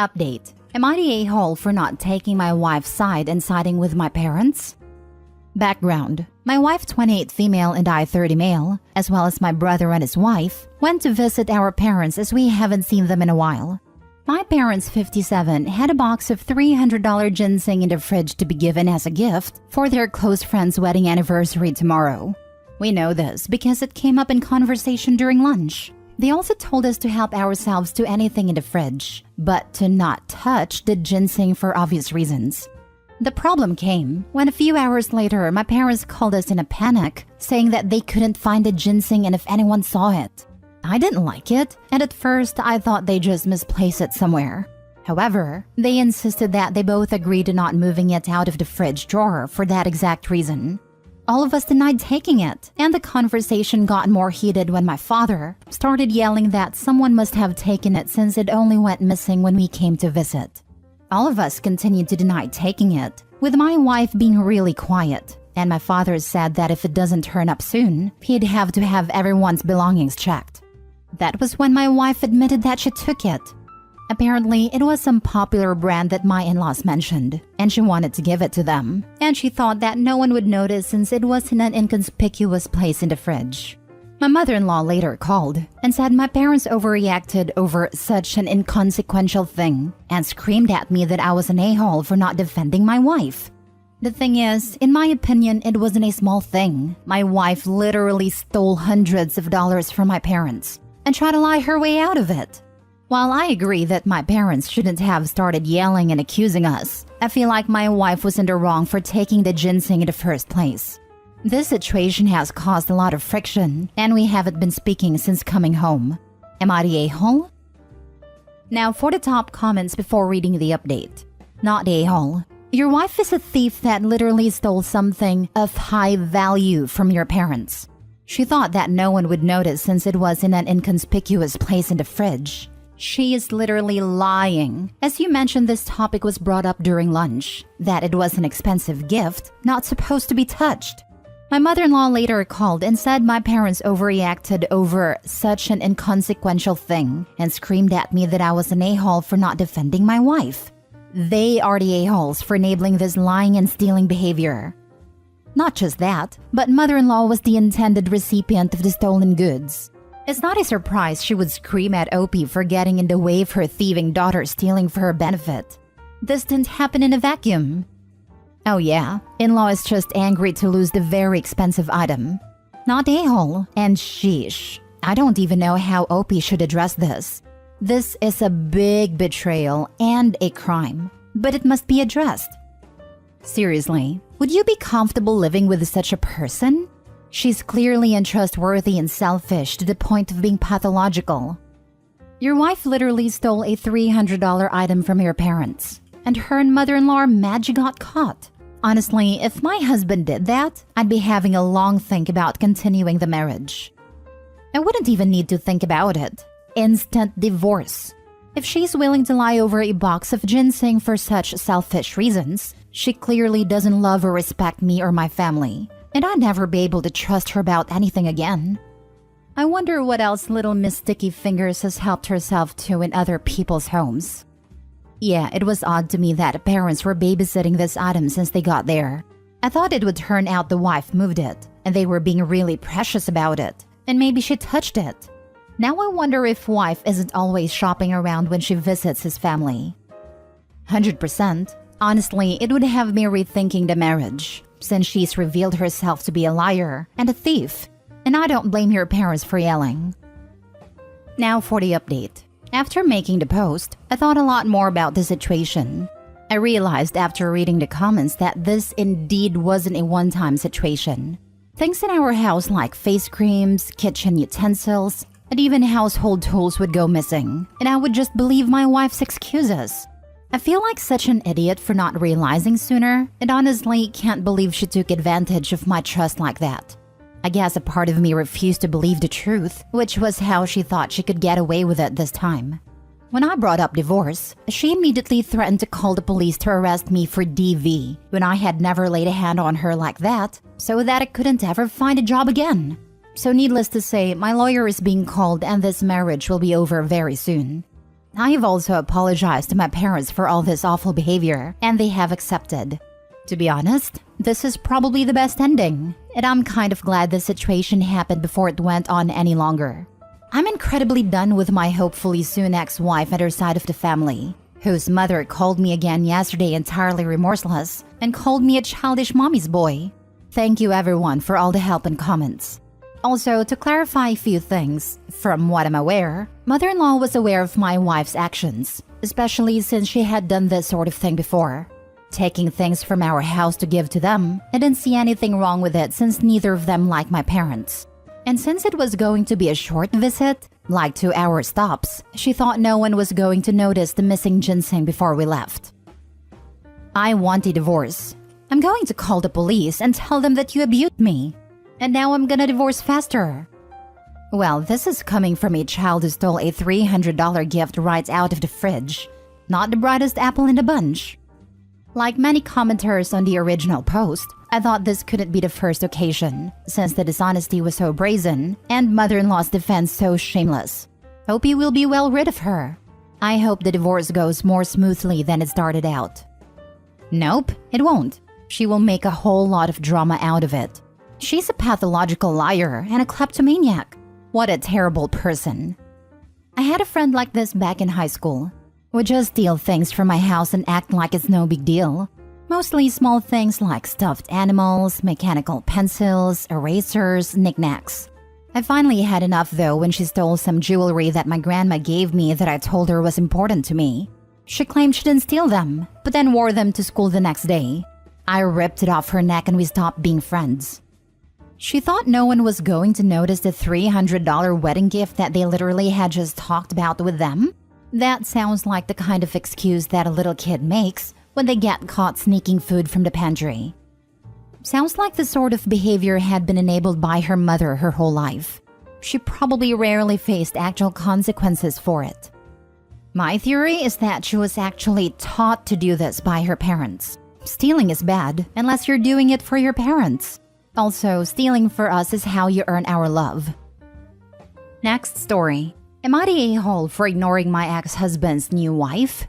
Update. Am I the a-hole for not taking my wife's side and siding with my parents? Background. My wife, 28 female and I, 30 male, as well as my brother and his wife, went to visit our parents as we haven't seen them in a while. My parents, 57, had a box of $300 ginseng in the fridge to be given as a gift for their close friend's wedding anniversary tomorrow. We know this because it came up in conversation during lunch. They also told us to help ourselves to anything in the fridge, but to not touch the ginseng for obvious reasons. The problem came when a few hours later, my parents called us in a panic, saying that they couldn't find the ginseng and if anyone saw it. I didn't like it, and at first I thought they just misplaced it somewhere. However, they insisted that they both agreed to not moving it out of the fridge drawer for that exact reason. All of us denied taking it, and the conversation got more heated when my father started yelling that someone must have taken it since it only went missing when we came to visit. All of us continued to deny taking it, with my wife being really quiet, and my father said that if it doesn't turn up soon, he'd have to have everyone's belongings checked. That was when my wife admitted that she took it. Apparently, it was some popular brand that my in-laws mentioned, and she wanted to give it to them, and she thought that no one would notice since it was in an inconspicuous place in the fridge. My mother-in-law later called and said my parents overreacted over such an inconsequential thing and screamed at me that I was an a-hole for not defending my wife. The thing is, in my opinion, it wasn't a small thing. My wife literally stole hundreds of dollars from my parents and tried to lie her way out of it. While I agree that my parents shouldn't have started yelling and accusing us, I feel like my wife was in the wrong for taking the ginseng in the first place. This situation has caused a lot of friction, and we haven't been speaking since coming home. Am I the a-hole? Now for the top comments before reading the update. Not the a-hole. Your wife is a thief that literally stole something of high value from your parents. She thought that no one would notice since it was in an inconspicuous place in the fridge. She is literally lying. As you mentioned, this topic was brought up during lunch, that it was an expensive gift, not supposed to be touched. My mother-in-law later called and said my parents overreacted over such an inconsequential thing and screamed at me that I was an a-hole for not defending my wife. They are the a-holes for enabling this lying and stealing behavior. Not just that, but mother-in-law was the intended recipient of the stolen goods. It's not a surprise she would scream at Opie for getting in the way of her thieving daughter stealing for her benefit. This didn't happen in a vacuum. Oh yeah, in-law is just angry to lose the very expensive item. Not a-hole, and sheesh. I don't even know how Opie should address this. This is a big betrayal and a crime, but it must be addressed. Seriously, would you be comfortable living with such a person? She's clearly untrustworthy and selfish to the point of being pathological. Your wife literally stole a $300 item from your parents, and her and mother-in-law Maggie got caught. Honestly, if my husband did that, I'd be having a long think about continuing the marriage. I wouldn't even need to think about it. Instant divorce. If she's willing to lie over a box of ginseng for such selfish reasons, she clearly doesn't love or respect me or my family, and I'd never be able to trust her about anything again. I wonder what else little Miss Sticky Fingers has helped herself to in other people's homes. Yeah, it was odd to me that parents were babysitting this item since they got there. I thought it would turn out the wife moved it, and they were being really precious about it, and maybe she touched it. Now I wonder if wife isn't always shopping around when she visits his family. 100%. Honestly, it would have me rethinking the marriage, since she's revealed herself to be a liar and a thief, and I don't blame your parents for yelling. Now for the update. After making the post, I thought a lot more about the situation. I realized after reading the comments that this indeed wasn't a one-time situation. Things in our house like face creams, kitchen utensils, and even household tools would go missing, and I would just believe my wife's excuses. I feel like such an idiot for not realizing sooner, and honestly can't believe she took advantage of my trust like that. I guess a part of me refused to believe the truth, which was how she thought she could get away with it this time. When I brought up divorce, she immediately threatened to call the police to arrest me for DV when I had never laid a hand on her like that, so that I couldn't ever find a job again. So needless to say, my lawyer is being called and this marriage will be over very soon. I have also apologized to my parents for all this awful behavior, and they have accepted. To be honest, this is probably the best ending, and I'm kind of glad the situation happened before it went on any longer. I'm incredibly done with my hopefully soon ex-wife and her side of the family, whose mother called me again yesterday entirely remorseless and called me a childish mommy's boy. Thank you everyone for all the help and comments. Also, to clarify a few things, from what I'm aware, mother-in-law was aware of my wife's actions, especially since she had done this sort of thing before. Taking things from our house to give to them, I didn't see anything wrong with it since neither of them like my parents. And since it was going to be a short visit, like 2-hour stops, she thought no one was going to notice the missing ginseng before we left. I want a divorce. I'm going to call the police and tell them that you abused me. And now I'm gonna divorce faster. Well, this is coming from a child who stole a $300 gift right out of the fridge. Not the brightest apple in the bunch. Like many commenters on the original post, I thought this couldn't be the first occasion, since the dishonesty was so brazen and mother-in-law's defense so shameless. Hope you will be well rid of her. I hope the divorce goes more smoothly than it started out. Nope, it won't. She will make a whole lot of drama out of it. She's a pathological liar and a kleptomaniac. What a terrible person. I had a friend like this back in high school. Would just steal things from my house and act like it's no big deal. Mostly small things like stuffed animals, mechanical pencils, erasers, knickknacks. I finally had enough though when she stole some jewelry that my grandma gave me that I told her was important to me. She claimed she didn't steal them, but then wore them to school the next day. I ripped it off her neck and we stopped being friends. She thought no one was going to notice the $300 wedding gift that they literally had just talked about with them. That sounds like the kind of excuse that a little kid makes when they get caught sneaking food from the pantry. Sounds like the sort of behavior had been enabled by her mother her whole life. She probably rarely faced actual consequences for it. My theory is that she was actually taught to do this by her parents. Stealing is bad unless you're doing it for your parents. Also, stealing for us is how you earn our love. Next story. Am I the a-hole for ignoring my ex-husband's new wife?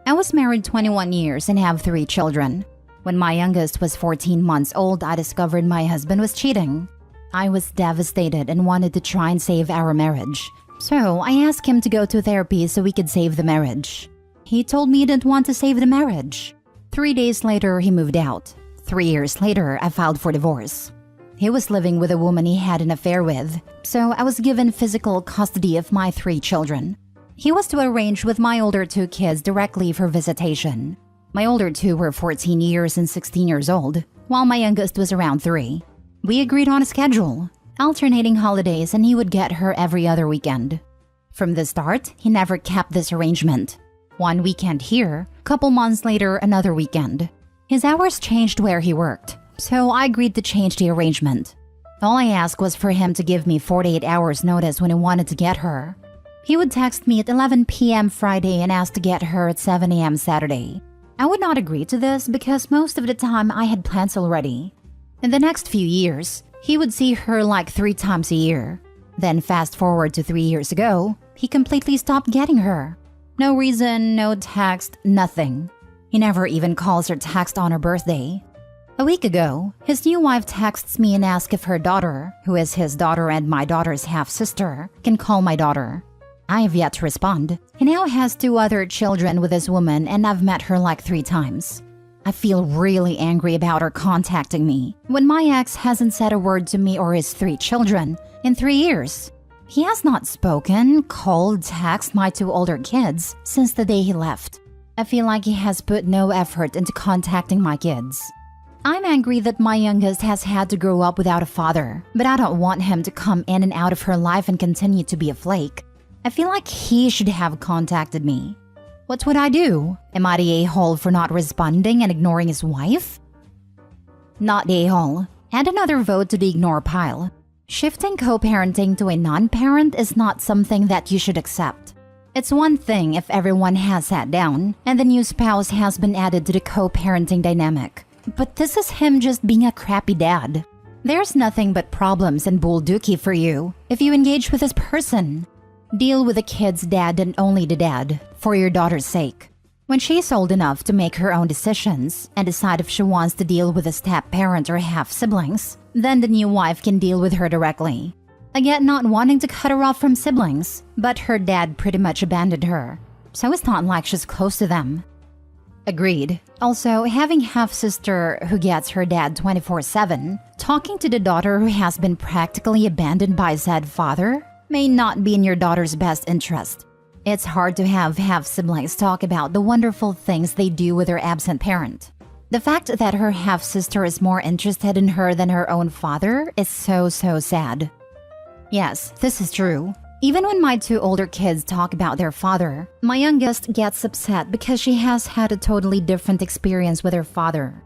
I was married 21 years and have 3 children. When my youngest was 14 months old, I discovered my husband was cheating. I was devastated and wanted to try and save our marriage. So I asked him to go to therapy so we could save the marriage. He told me he didn't want to save the marriage. 3 days later, he moved out. 3 years later, I filed for divorce. He was living with a woman he had an affair with, so I was given physical custody of my 3 children. He was to arrange with my older 2 kids directly for visitation. My older 2 were 14 years and 16 years old, while my youngest was around 3. We agreed on a schedule, alternating holidays, and he would get her every other weekend. From the start, he never kept this arrangement. One weekend here, couple months later, another weekend. His hours changed where he worked, so I agreed to change the arrangement. All I asked was for him to give me 48 hours notice when he wanted to get her. He would text me at 11 p.m. Friday and ask to get her at 7 a.m. Saturday. I would not agree to this because most of the time I had plans already. In the next few years, he would see her like 3 times a year. Then fast forward to 3 years ago, he completely stopped getting her. No reason, no text, nothing. He never even calls or texts on her birthday. A week ago, his new wife texts me and asks if her daughter, who is his daughter and my daughter's half-sister, can call my daughter. I have yet to respond. He now has 2 other children with this woman and I've met her like 3 times. I feel really angry about her contacting me when my ex hasn't said a word to me or his 3 children in 3 years. He has not spoken, called, texted my 2 older kids since the day he left. I feel like he has put no effort into contacting my kids. I'm angry that my youngest has had to grow up without a father, but I don't want him to come in and out of her life and continue to be a flake. I feel like he should have contacted me. What would I do? Am I the a-hole for not responding and ignoring his wife? Not the a-hole. Add another vote to the ignore pile. Shifting co-parenting to a non-parent is not something that you should accept. It's one thing if everyone has sat down and the new spouse has been added to the co-parenting dynamic. But this is him just being a crappy dad. There's nothing but problems and bull dookie for you if you engage with this person. Deal with the kid's dad and only the dad, for your daughter's sake. When she's old enough to make her own decisions and decide if she wants to deal with a step-parent or half-siblings, then the new wife can deal with her directly. I get not wanting to cut her off from siblings, but her dad pretty much abandoned her, so it's not like she's close to them. Agreed. Also, having half-sister who gets her dad 24/7, talking to the daughter who has been practically abandoned by said father, may not be in your daughter's best interest. It's hard to have half-siblings talk about the wonderful things they do with their absent parent. The fact that her half-sister is more interested in her than her own father is so sad. Yes, this is true. Even when my two older kids talk about their father, my youngest gets upset because she has had a totally different experience with her father.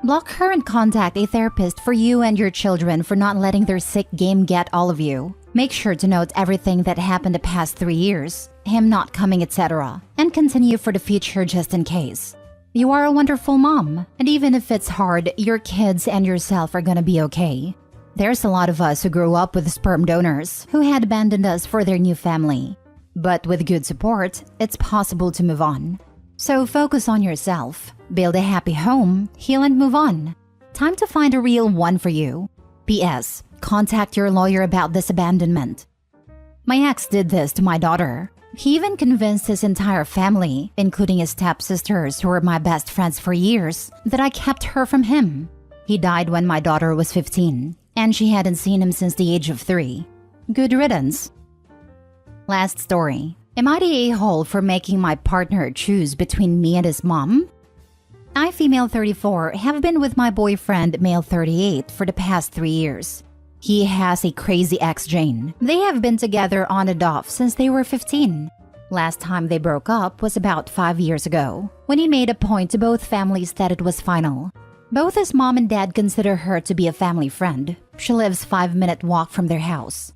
Block her and contact a therapist for you and your children for not letting their sick game get all of you. Make sure to note everything that happened the past 3 years, him not coming, etc., and continue for the future just in case. You are a wonderful mom, and even if it's hard, your kids and yourself are gonna be okay. There's a lot of us who grew up with sperm donors who had abandoned us for their new family. But with good support, it's possible to move on. So focus on yourself, build a happy home, heal and move on. Time to find a real one for you. P.S. Contact your lawyer about this abandonment. My ex did this to my daughter. He even convinced his entire family, including his stepsisters who were my best friends for years, that I kept her from him. He died when my daughter was 15, and she hadn't seen him since the age of 3. Good riddance. Last story. Am I the a-hole for making my partner choose between me and his mom? I, female 34, have been with my boyfriend, male 38, for the past 3 years. He has a crazy ex, Jane. They have been together on and off since they were 15. Last time they broke up was about 5 years ago, when he made a point to both families that it was final. Both his mom and dad consider her to be a family friend. She lives 5-minute walk from their house.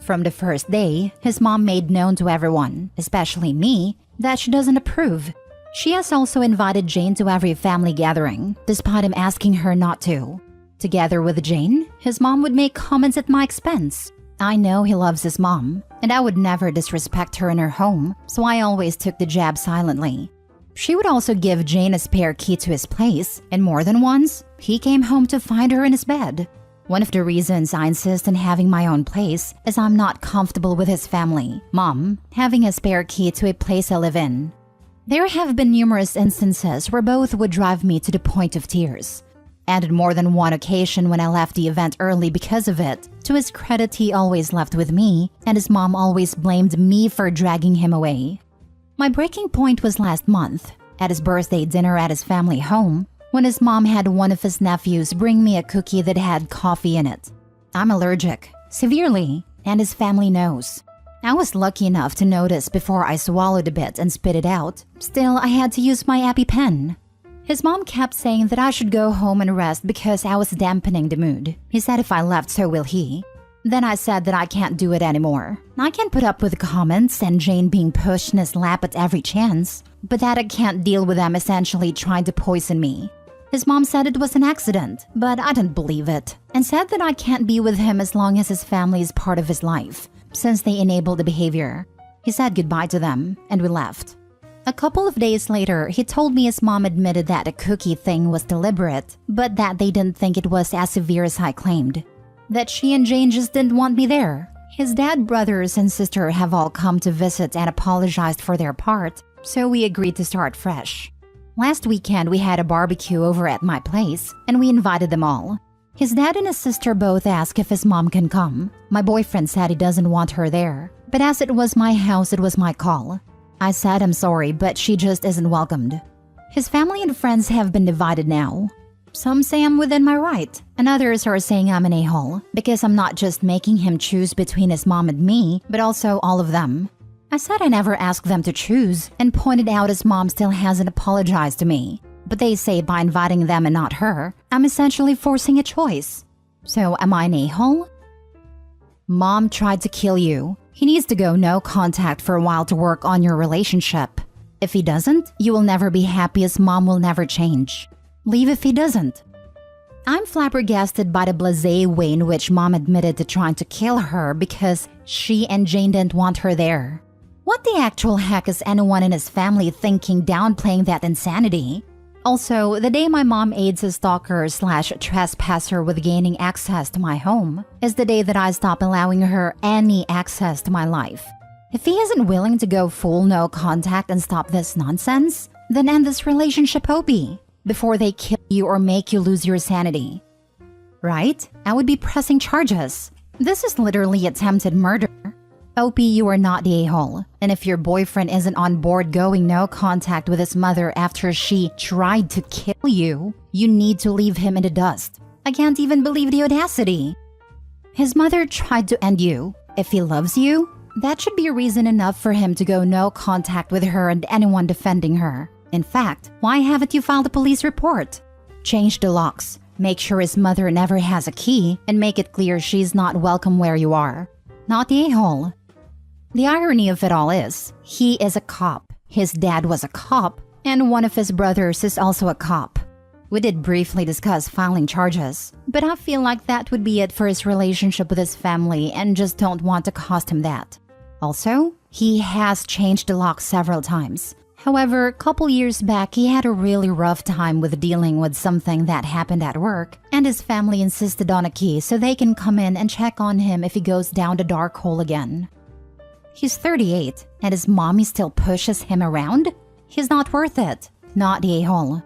From the first day, his mom made known to everyone, especially me, that she doesn't approve. She has also invited Jane to every family gathering, despite him asking her not to. Together with Jane, his mom would make comments at my expense. I know he loves his mom, and I would never disrespect her in her home, so I always took the jab silently. She would also give Jane a spare key to his place, and more than once, he came home to find her in his bed. One of the reasons I insist on having my own place is I'm not comfortable with his family, mom, having a spare key to a place I live in. There have been numerous instances where both would drive me to the point of tears. And on more than one occasion when I left the event early because of it, to his credit he always left with me, and his mom always blamed me for dragging him away. My breaking point was last month, at his birthday dinner at his family home, when his mom had one of his nephews bring me a cookie that had coffee in it. I'm allergic, severely, and his family knows. I was lucky enough to notice before I swallowed a bit and spit it out. Still, I had to use my EpiPen. His mom kept saying that I should go home and rest because I was dampening the mood. He said if I left, so will he. Then I said that I can't do it anymore. I can't put up with comments and Jane being pushed in his lap at every chance, but that I can't deal with them essentially trying to poison me. His mom said it was an accident, but I didn't believe it, and said that I can't be with him as long as his family is part of his life, since they enable the behavior. He said goodbye to them, and we left. A couple of days later, he told me his mom admitted that the cookie thing was deliberate, but that they didn't think it was as severe as I claimed. That she and Jane just didn't want me there. His dad, brothers, and sister have all come to visit and apologized for their part, so we agreed to start fresh. Last weekend, we had a barbecue over at my place, and we invited them all. His dad and his sister both asked if his mom can come. My boyfriend said he doesn't want her there, but as it was my house, it was my call. I said I'm sorry, but she just isn't welcomed. His family and friends have been divided now. Some say I'm within my right, and others are saying I'm an a-hole because I'm not just making him choose between his mom and me, but also all of them. I said I never asked them to choose and pointed out his mom still hasn't apologized to me. But they say by inviting them and not her, I'm essentially forcing a choice. So am I an a-hole? Mom tried to kill you. He needs to go no contact for a while to work on your relationship. If he doesn't, you will never be happy as mom will never change. Leave if he doesn't. I'm flabbergasted by the blasé way in which mom admitted to trying to kill her because she and Jane didn't want her there. What the actual heck is anyone in his family thinking downplaying that insanity? Also, the day my mom aids a stalker/trespasser with gaining access to my home is the day that I stop allowing her any access to my life. If he isn't willing to go full no contact and stop this nonsense, then end this relationship, Opie, before they kill you or make you lose your sanity. Right? I would be pressing charges. This is literally attempted murder. Opie, you are not the a-hole. And if your boyfriend isn't on board going no contact with his mother after she tried to kill you, you need to leave him in the dust. I can't even believe the audacity. His mother tried to end you. If he loves you, that should be reason enough for him to go no contact with her and anyone defending her. In fact, why haven't you filed a police report? Change the locks, make sure his mother never has a key, and make it clear she's not welcome where you are. Not the a-hole. The irony of it all is, he is a cop, his dad was a cop, and one of his brothers is also a cop. We did briefly discuss filing charges, but I feel like that would be it for his relationship with his family and just don't want to cost him that. Also, he has changed the lock several times. However, a couple years back, he had a really rough time with dealing with something that happened at work, and his family insisted on a key so they can come in and check on him if he goes down the dark hole again. He's 38, and his mommy still pushes him around? He's not worth it. Not the a-hole.